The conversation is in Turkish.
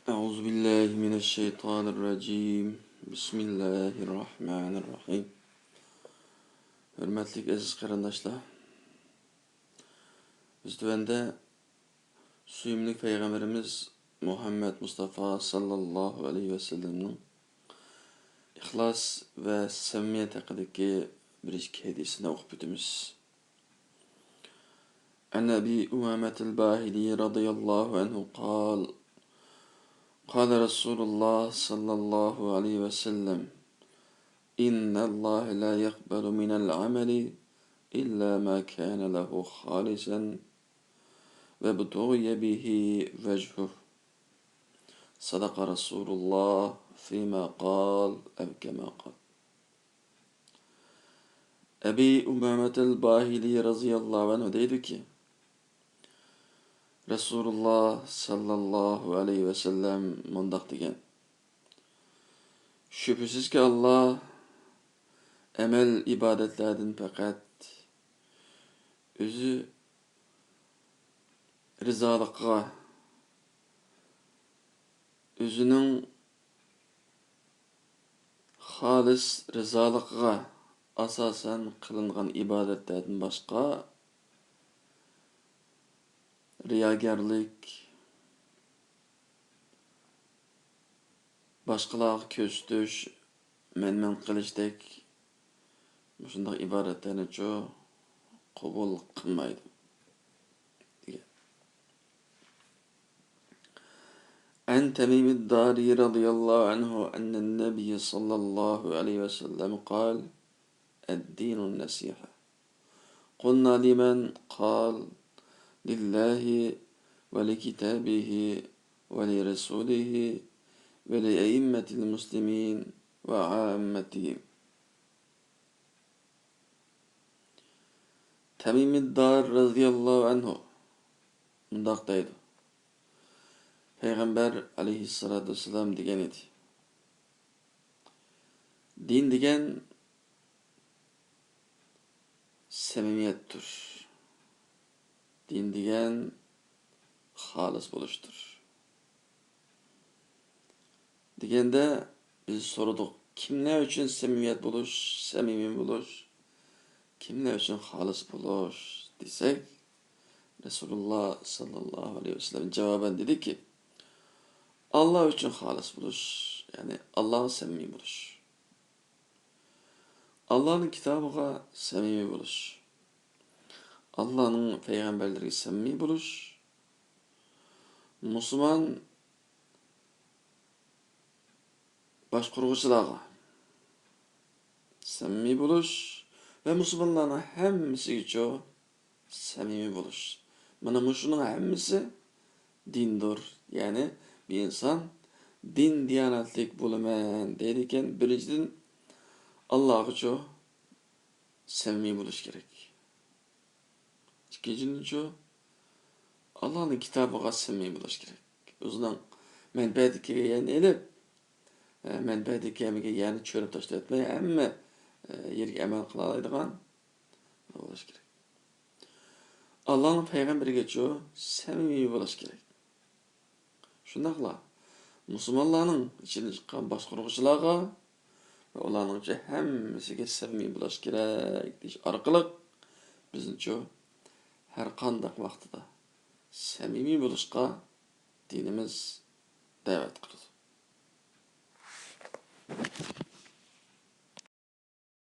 Euzu billahi mineşşeytanirracim. Bismillahirrahmanirrahim. Hürmetlik aziz qarindaşlar. Biz tövende suyumlik Peygamberimiz Muhammed Mustafa sallallahu aleyhi ve sellem'nin ihlas ve samimiyet hakkındaki bir hadisini okup bitimiz. An Ebi Umame'l Bahili radıyallahu anhu قال قال رسول الله صلى الله عليه وسلم إن الله لا يقبل من العمل إلا ما كان له خالصا وابتغي به وجهه صدق رسول الله فيما قال أو كما قال. Ebi Umame'l Bahili radıyallahu anhu dedi ki, Resulullah sallallahu aleyhi ve sellem mundaq degen: Şüphesiz ki Allah emel ibadetlerden fakat özü rizalıqqa, özünün halis rizalıqqa asasen kılıngan ibadetlerden başka riyagerlik, başkalarga köstüş, men kılışdek şundaq ibadetlerini çoğu kabul kılmaydı. An Temimid Dari radıyallahu anhu ennen Nebiy sallallahu aleyhi ve sellem قال الدين النصيحة قلنا لمن قال لله ولكتابه ولرسوله ولأئمة المسلمين وعامتهم. Temimid Dar radıyallahu anhu mundaq deydi: Peygamber aleyhissalatu vesselam degen edi: Din degen samimiyettir. Din degen halis buluştur. Degende biz sorduk, kimler için samimiyet buluş, samimi buluş, kimler için halis buluş desek, Resulullah sallallahu aleyhi ve sellem cevaben dedi ki, Allah için halis buluş, yani Allah'ı samimi buluş. Allah'ın kitabına samimi buluş. Allah'ın peygamberleri samimi buluş. Müslüman başkurguçılarga samimi buluş ve Müslümanların hemmisi için samimi buluş. Mana şunun hemmisi dindir. Yani bir insan din diyanetlik bulumen derken birinciden Allah için samimi buluş gerek. İkincisi Allah'ın kitabına samimi buluş gerek. Özünün menbedeki yani elip menbedeki yani çörüp taşla etmeye ama yerge emel kılalaydıgan buluş gerek. Allah'ın peygamberi geçiyor, samimi buluş gerek. Şundaqla Müslümanların içine çıkan başkurguçularga ve onların hemmisiga samimi buluş gerek deyiş arkalık bizimce her qandaq vaqtida samimi buluşqa dinimiz davet qiladi.